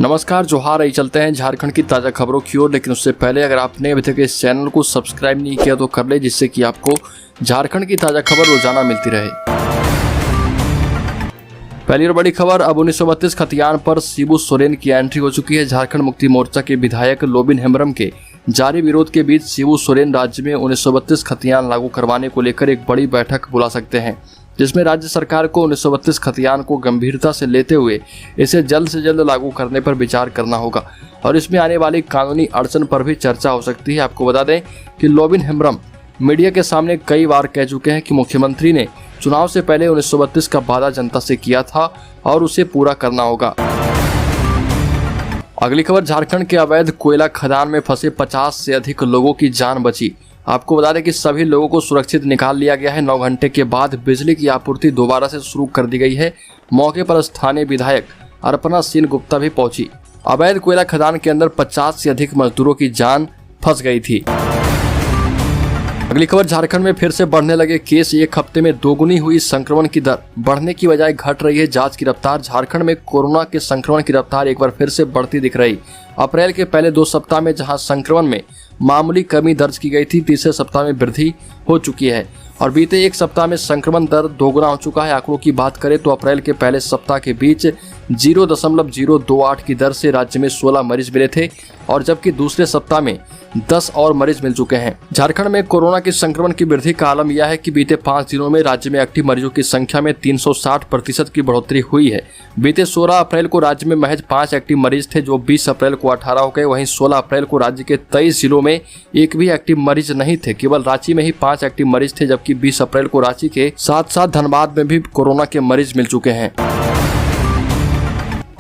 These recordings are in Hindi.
नमस्कार, जोहार। आई चलते हैं झारखंड की ताज़ा खबरों की ओर। लेकिन उससे पहले अगर आपने अभी तक इस चैनल को सब्सक्राइब नहीं किया तो कर ले, जिससे कि आपको झारखंड की ताज़ा खबर रोजाना मिलती रहे। पहली और बड़ी खबर, अब 1932 खतियान पर शिबू सोरेन की एंट्री हो चुकी है। झारखंड मुक्ति मोर्चा के विधायक लोबिन हेम्ब्रम के जारी विरोध के बीच शिबू सोरेन राज्य में 1932 खतियान लागू करवाने को लेकर एक बड़ी बैठक बुला सकते हैं, जिसमें राज्य सरकार को 1932 खतियान को गंभीरता से लेते हुए इसे जल्द से जल्द लागू करने पर विचार करना होगा और इसमें आने वाली कानूनी अड़चन पर भी चर्चा हो सकती है। आपको बता दें कि लोबिन हेम्ब्रम मीडिया के सामने कई बार कह चुके हैं कि मुख्यमंत्री ने चुनाव से पहले 1932 का वादा जनता से किया था और उसे पूरा करना होगा। अगली खबर, झारखंड के अवैध कोयला खदान में फंसे 50 से अधिक लोगों की जान बची। आपको बता दें कि सभी लोगों को सुरक्षित निकाल लिया गया है। 9 घंटे के बाद बिजली की आपूर्ति दोबारा से शुरू कर दी गई है। मौके पर स्थानीय विधायक अर्पणा सिंह गुप्ता भी पहुंची। अवैध कोयला खदान के अंदर 50 से अधिक मजदूरों की जान फंस गई थी। अगली खबर, झारखंड में फिर से बढ़ने लगे केस। एक हफ्ते में दोगुनी हुई संक्रमण की दर, बढ़ने की बजाय घट रही है जांच की रफ्तार। झारखंड में कोरोना के संक्रमण की रफ्तार एक बार फिर से बढ़ती दिख रही। अप्रैल के पहले 2 सप्ताह में जहां संक्रमण में मामूली कमी दर्ज की गई थी, तीसरे सप्ताह में वृद्धि हो चुकी है और बीते 1 सप्ताह में संक्रमण दर दोगुना हो चुका है। आंकड़ों की बात करें तो अप्रैल के पहले सप्ताह के बीच 0.028 की दर से राज्य में 16 मरीज मिले थे और जबकि दूसरे सप्ताह में 10 और मरीज मिल चुके हैं। झारखंड में कोरोना के संक्रमण की वृद्धि का आलम यह है कि बीते 5 दिनों में राज्य में एक्टिव मरीजों की संख्या में 360% की बढ़ोतरी हुई है। बीते 16 अप्रैल को राज्य में महज 5 एक्टिव मरीज थे, जो 20 अप्रैल को 18 हो गए। वहीं 16 अप्रैल को राज्य के 23 जिलों में एक भी एक्टिव मरीज नहीं थे, केवल रांची में ही 5 एक्टिव मरीज थे, जबकि 20 अप्रैल को रांची के साथ धनबाद में भी कोरोना के मरीज मिल चुके हैं।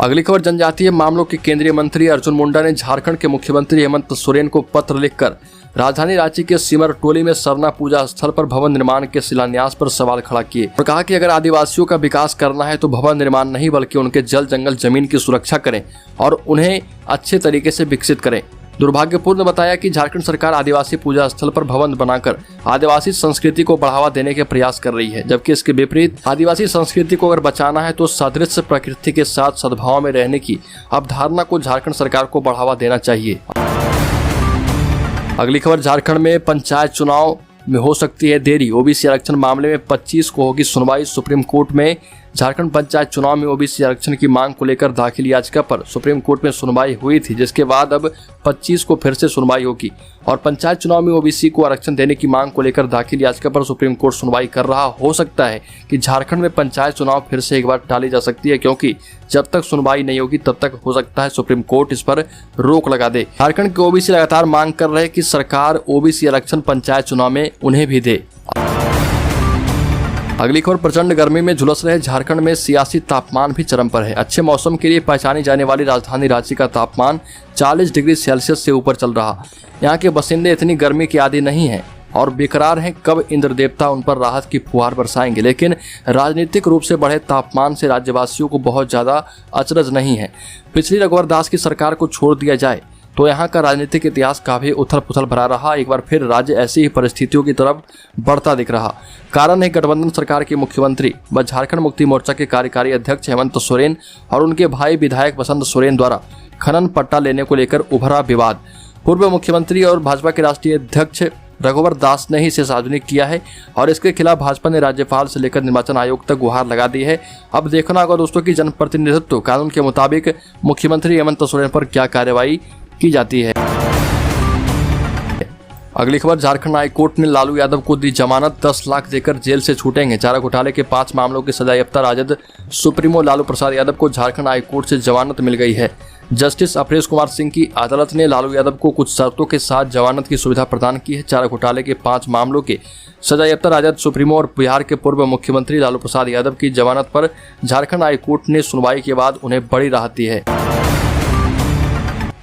अगली खबर, जनजातीय मामलों के केंद्रीय मंत्री अर्जुन मुंडा ने झारखंड के मुख्यमंत्री हेमंत सोरेन को पत्र लिखकर राजधानी रांची के सिमर टोली में सरना पूजा स्थल पर भवन निर्माण के शिलान्यास पर सवाल खड़ा किए और कहा कि अगर आदिवासियों का विकास करना है तो भवन निर्माण नहीं बल्कि उनके जल जंगल जमीन की सुरक्षा करें और उन्हें अच्छे तरीके से विकसित करें। दुर्भाग्यपूर्ण बताया कि झारखंड सरकार आदिवासी पूजा स्थल पर भवन बनाकर आदिवासी संस्कृति को बढ़ावा देने के प्रयास कर रही है, जबकि इसके विपरीत आदिवासी संस्कृति को अगर बचाना है तो सदृश प्रकृति के साथ सद्भाव में रहने की अवधारणा को झारखंड सरकार को बढ़ावा देना चाहिए। अगली खबर, झारखंड में पंचायत चुनाव में हो सकती है देरी। ओबीसी आरक्षण मामले में 25 को होगी सुनवाई। सुप्रीम कोर्ट में झारखंड पंचायत चुनाव में ओबीसी आरक्षण की मांग को लेकर दाखिल याचिका पर सुप्रीम कोर्ट में सुनवाई हुई थी, जिसके बाद अब 25 को फिर से सुनवाई होगी और पंचायत चुनाव में ओबीसी को आरक्षण देने की मांग को लेकर दाखिल याचिका पर सुप्रीम कोर्ट सुनवाई कर रहा। हो सकता है कि झारखंड में पंचायत चुनाव फिर से एक बार टाली जा सकती है, क्योंकि जब तक सुनवाई नहीं होगी तब तक हो सकता है सुप्रीम कोर्ट इस पर रोक लगा दे। झारखंड के ओबीसी लगातार मांग कर रहे कि सरकार ओबीसी आरक्षण पंचायत चुनाव में उन्हें भी दे। अगली खबर, प्रचंड गर्मी में झुलस रहे झारखंड में सियासी तापमान भी चरम पर है। अच्छे मौसम के लिए पहचानी जाने वाली राजधानी रांची का तापमान 40 डिग्री सेल्सियस से ऊपर चल रहा। यहाँ के बासिंदे इतनी गर्मी के आदी नहीं हैं और बेकरार हैं कब इंद्र देवता उन पर राहत की फुहार बरसाएंगे। लेकिन राजनीतिक रूप से बढ़े तापमान से राज्यवासियों को बहुत ज्यादा अचरज नहीं है। पिछली रघुवर दास की सरकार को छोड़ दिया जाए तो यहाँ का राजनीतिक इतिहास काफी उथल पुथल भरा रहा। एक बार फिर राज्य ऐसी ही परिस्थितियों की तरफ बढ़ता दिख रहा। कारण है गठबंधन सरकार के मुख्यमंत्री व झारखंड मुक्ति मोर्चा के कार्यकारी अध्यक्ष हेमंत सोरेन और उनके भाई विधायक बसंत सोरेन द्वारा खनन पट्टा लेने को लेकर उभरा विवाद। पूर्व मुख्यमंत्री और भाजपा के राष्ट्रीय अध्यक्ष रघुवर दास ने ही इसे सार्वजनिक किया है और इसके खिलाफ भाजपा ने राज्यपाल से लेकर निर्वाचन आयोग तक गुहार लगा दी है। अब देखना होगा दोस्तों की जनप्रतिनिधित्व कानून के मुताबिक मुख्यमंत्री हेमंत सोरेन पर क्या कार्रवाई की जाती है। अगली खबर, झारखंड हाई कोर्ट ने लालू यादव को दी जमानत। 10 लाख देकर जेल से छूटेंगे। चारा घोटाले के 5 मामलों के सजायाफ्ता राजद सुप्रीमो लालू प्रसाद यादव को झारखंड हाई कोर्ट से जमानत मिल गई है। जस्टिस अपरेश कुमार सिंह की अदालत ने लालू यादव को कुछ शर्तों के साथ जमानत की सुविधा प्रदान की है। चारा घोटाले के 5 मामलों के सजायाफ्ता राजद सुप्रीमो और बिहार के पूर्व मुख्यमंत्री लालू प्रसाद यादव की जमानत पर झारखंड हाई कोर्ट ने सुनवाई के बाद उन्हें बड़ी राहत दी है।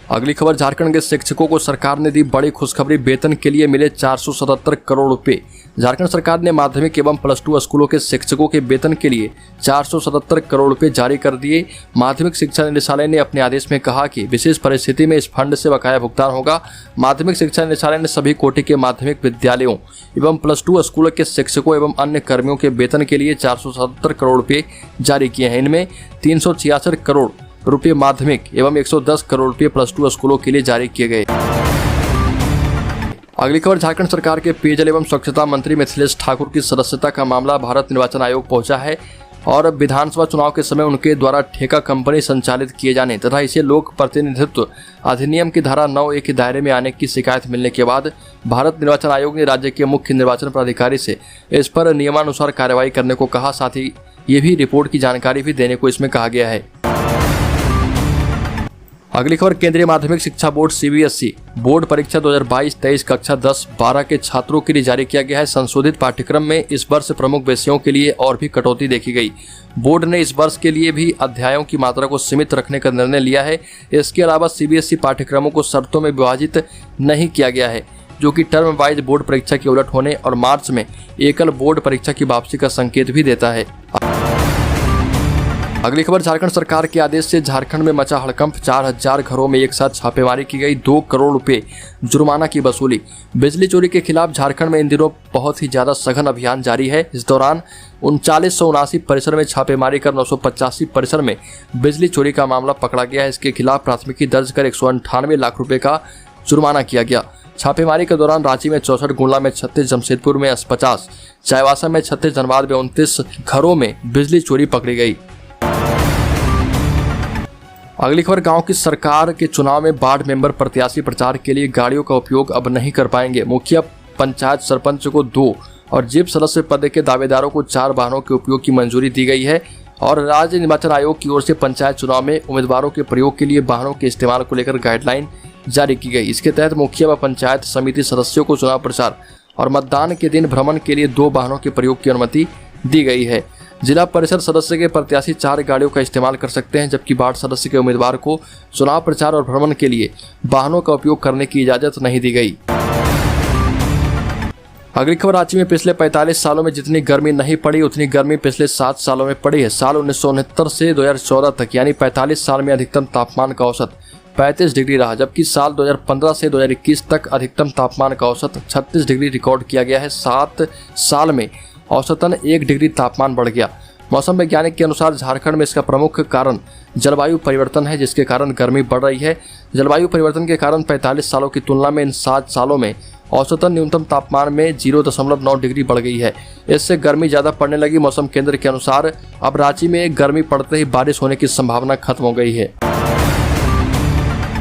अगली खबर, झारखंड के शिक्षकों को सरकार ने दी बड़ी खुशखबरी। वेतन के लिए मिले 477 करोड़ रुपए। झारखंड सरकार ने माध्यमिक एवं +2 स्कूलों के शिक्षकों के वेतन के लिए 477 करोड़ रुपए जारी कर दिए। माध्यमिक शिक्षा निदेशालय ने अपने आदेश में कहा कि विशेष परिस्थिति में इस फंड से बकाया भुगतान होगा। माध्यमिक शिक्षा निदेशालय ने सभी कोटि के माध्यमिक विद्यालयों एवं +2 स्कूलों के शिक्षकों एवं अन्य कर्मियों के वेतन के लिए 477 करोड़ रुपए जारी किए हैं। इनमें 366 करोड़ रुपये माध्यमिक एवं 110 करोड़ रुपये प्लस 2 स्कूलों के लिए जारी किए गए। अगली खबर, झारखंड सरकार के पेयजल एवं स्वच्छता मंत्री मिथिलेश ठाकुर की सदस्यता का मामला भारत निर्वाचन आयोग पहुंचा है और विधानसभा चुनाव के समय उनके द्वारा ठेका कंपनी संचालित किए जाने तथा इसे लोक प्रतिनिधित्व अधिनियम की धारा 9A के दायरे में आने की शिकायत मिलने के बाद भारत निर्वाचन आयोग ने राज्य के मुख्य निर्वाचन पदाधिकारी से इस पर नियमानुसार कार्रवाई करने को कहा। साथ ही ये भी रिपोर्ट की जानकारी भी देने को इसमें कहा गया है। अगली खबर, केंद्रीय माध्यमिक शिक्षा बोर्ड CBSE बोर्ड परीक्षा 2022-23 कक्षा 10-12 के छात्रों के लिए जारी किया गया है। संशोधित पाठ्यक्रम में इस वर्ष प्रमुख विषयों के लिए और भी कटौती देखी गई। बोर्ड ने इस वर्ष के लिए भी अध्यायों की मात्रा को सीमित रखने का निर्णय लिया है। इसके अलावा CBSE पाठ्यक्रमों को शर्तों में विभाजित नहीं किया गया है, जो कि टर्म वाइज बोर्ड परीक्षा के उलट होने और मार्च में एकल बोर्ड परीक्षा की वापसी का संकेत भी देता है। अगली खबर, झारखंड सरकार के आदेश से झारखंड में मचा हड़कंप। 4000 घरों में एक साथ छापेमारी की गई, 2 करोड़ रुपए जुर्माना की वसूली। बिजली चोरी के खिलाफ झारखंड में इन दिनों बहुत ही ज्यादा सघन अभियान जारी है। इस दौरान 3979 परिसर में छापेमारी कर 985 परिसर में बिजली चोरी का मामला पकड़ा गया है। इसके खिलाफ प्राथमिकी दर्ज कर 198 लाख रुपए का जुर्माना किया गया। छापेमारी के दौरान रांची में 64, गुमला में 36, जमशेदपुर में 50, चाईबासा में 36, धनबाद में 29 घरों में बिजली चोरी पकड़ी गई। अगली खबर, गांव की सरकार के चुनाव में वार्ड मेंबर प्रत्याशी प्रचार के लिए गाड़ियों का उपयोग अब नहीं कर पाएंगे। मुखिया, पंचायत सरपंच को 2 और जीप सदस्य पद के दावेदारों को 4 वाहनों के उपयोग की मंजूरी दी गई है और राज्य निर्वाचन आयोग की ओर से पंचायत चुनाव में उम्मीदवारों के प्रयोग के लिए वाहनों के इस्तेमाल को लेकर गाइडलाइन जारी की गई। इसके तहत मुखिया व पंचायत समिति सदस्यों को चुनाव प्रचार और मतदान के दिन भ्रमण के लिए 2 वाहनों के प्रयोग की अनुमति दी गई है। जिला परिषद सदस्य के प्रत्याशी 4 गाड़ियों का इस्तेमाल कर सकते हैं, जबकि वार्ड सदस्य के उम्मीदवार को चुनाव प्रचार और भ्रमण के लिए वाहनों का उपयोग करने की इजाजत नहीं दी गई। अगली खबर, रांची में पिछले 45 सालों में जितनी गर्मी नहीं पड़ी उतनी गर्मी पिछले 7 सालों में पड़ी है। साल 1969 से 2014 तक यानी 45 साल में अधिकतम तापमान का औसत 35 डिग्री रहा, जबकि साल 2015 से 2021 तक अधिकतम तापमान का औसत 36 डिग्री रिकॉर्ड किया गया है। 7 साल में औसतन 1 डिग्री तापमान बढ़ गया। मौसम वैज्ञानिक के अनुसार झारखंड में इसका प्रमुख कारण जलवायु परिवर्तन है, जिसके कारण गर्मी बढ़ रही है। जलवायु परिवर्तन के कारण 45 सालों की तुलना में इन 7 सालों में औसतन न्यूनतम तापमान में 0.9 डिग्री बढ़ गई है। इससे गर्मी ज़्यादा पड़ने लगी। मौसम केंद्र के अनुसार अब रांची में गर्मी पड़ते ही बारिश होने की संभावना खत्म हो गई है।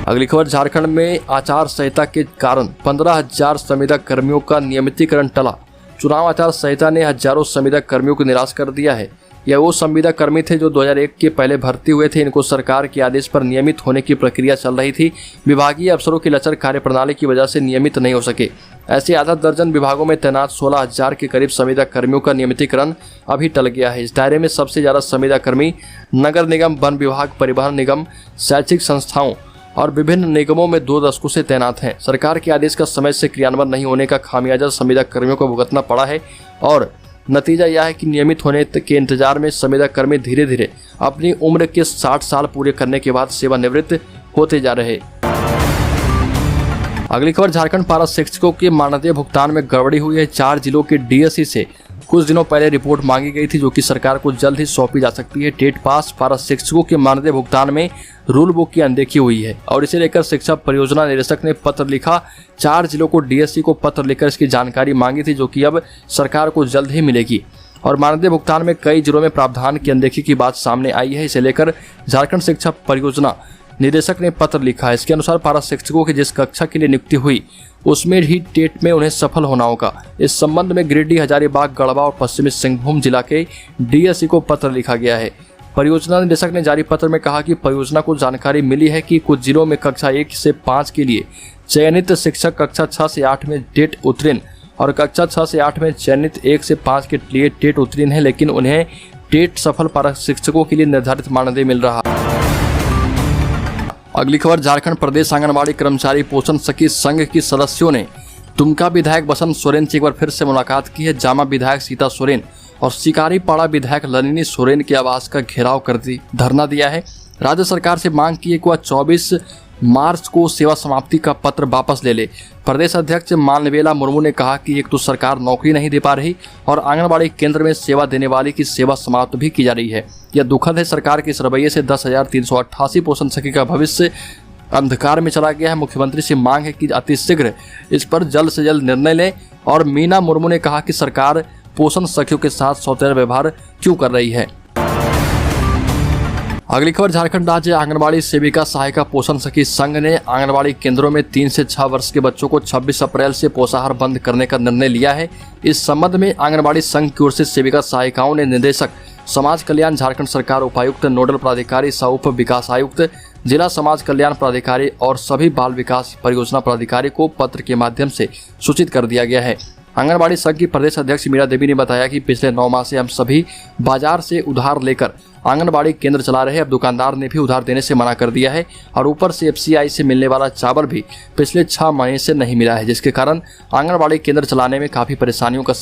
अगली खबर, झारखंड में आचार संहिता के कारण 15,000 संविदा कर्मियों का नियमितीकरण टला। चुनाव आचार संहिता ने हजारों संविदा कर्मियों को निराश कर दिया है। यह वो संविदा कर्मी थे जो 2001 के पहले भर्ती हुए थे। इनको सरकार के आदेश पर नियमित होने की प्रक्रिया चल रही थी। विभागीय अफसरों की लचर कार्यप्रणाली की वजह से नियमित नहीं हो सके। ऐसे आधा दर्जन विभागों में तैनात 16,000 के करीब संविदा कर्मियों का नियमितीकरण अभी टल गया है। इस दायरे में सबसे ज्यादा संविदा कर्मी नगर निगम, वन विभाग, परिवहन निगम, शैक्षिक संस्थाओं और विभिन्न निगमों में 2 दशकों से तैनात हैं। सरकार के आदेश का समय से क्रियान्वयन नहीं होने का खामियाजा संविदा कर्मियों को भुगतना पड़ा है और नतीजा यह है कि नियमित होने के इंतजार में संविदा कर्मी धीरे धीरे अपनी उम्र के 60 साल पूरे करने के बाद सेवानिवृत्त होते जा रहे। अगली खबर, झारखंड पारा शिक्षकों के मानदेय भुगतान में गड़बड़ी हुई है। 4 जिलों के DSE से कुछ दिनों पहले रिपोर्ट मांगी गई थी, जो कि सरकार को जल्द ही सौंपी जा सकती है। टेट पास पारा शिक्षकों के मानदेय भुगतान में रूल बुक की अनदेखी हुई है और इसे लेकर शिक्षा परियोजना निदेशक ने पत्र लिखा। 4 जिलों को DSE को पत्र लिखकर इसकी जानकारी मांगी थी, जो कि अब सरकार को जल्द ही मिलेगी। और मानदेय भुगतान में कई जिलों में प्रावधान की अनदेखी की बात सामने आई है। इसे लेकर झारखंड शिक्षा परियोजना निदेशक ने पत्र लिखा है। इसके अनुसार पारा शिक्षकों की जिस कक्षा के लिए नियुक्ति हुई उसमें ही टेट में उन्हें सफल होना होगा। इस संबंध में गिरिडीह, हजारीबाग, गढ़वा और पश्चिमी सिंहभूम जिला के DSE को पत्र लिखा गया है। परियोजना निदेशक ने जारी पत्र में कहा कि परियोजना को जानकारी मिली है कि कुछ जिलों में कक्षा 1 से 5 के लिए चयनित शिक्षक कक्षा 6 से 8 में टेट उत्तीर्ण और कक्षा 6 से 8 में चयनित 1 से 5 के लिए टेट उत्तीर्ण है, लेकिन उन्हें टेट सफल पारा शिक्षकों के लिए निर्धारित मानदेय मिल रहा है। अगली खबर, झारखंड प्रदेश आंगनबाड़ी कर्मचारी पोषण सखी संघ की सदस्यों ने दुमका विधायक बसंत सोरेन से एक बार फिर से मुलाकात की है। जामा विधायक सीता सोरेन और शिकारीपाड़ा विधायक नलिनी सोरेन के आवास का घेराव कर दी धरना दिया है। राज्य सरकार से मांग की है कि वह 24 मार्च को सेवा समाप्ति का पत्र वापस ले ले। प्रदेश अध्यक्ष मानवेला मुर्मू ने कहा कि एक तो सरकार नौकरी नहीं दे पा रही और आंगनबाड़ी केंद्र में सेवा देने वाली की सेवा समाप्त भी की जा रही है। यह दुखद है। सरकार के इस रवैये से 10,388 पोषण सखी का भविष्य अंधकार में चला गया है। मुख्यमंत्री से मांग है कि अतिशीघ्र इस पर जल्द से जल्द निर्णय लें। और मीना मुर्मू ने कहा कि सरकार पोषण सखियों के साथ सौतेला व्यवहार क्यों कर रही है। अगली खबर, झारखंड राज्य आंगनबाड़ी सेविका सहायिका पोषण सखी संघ ने आंगनबाड़ी केंद्रों में 3 से 6 वर्ष के बच्चों को 26 अप्रैल से पोषाहार बंद करने का निर्णय लिया है। इस संबंध में आंगनबाड़ी संघ की ओर से सेविका सहायिकाओं ने निदेशक समाज कल्याण झारखंड सरकार, उपायुक्त, नोडल प्राधिकारी सह उप विकास आयुक्त, जिला समाज कल्याण प्राधिकारी और सभी बाल विकास परियोजना प्राधिकारी को पत्र के माध्यम से सूचित कर दिया गया है। आंगनबाड़ी संघ की प्रदेश अध्यक्ष मीरा देवी ने बताया कि पिछले 9 माह से हम सभी बाजार से उधार लेकर आंगनबाड़ी केंद्र चला रहे हैं। अब दुकानदार ने भी उधार देने से मना कर दिया है और ऊपर से FCI से मिलने वाला चावल भी पिछले 6 महीने से नहीं मिला है, जिसके कारण आंगनबाड़ी केंद्र चलाने में काफी परेशानियों का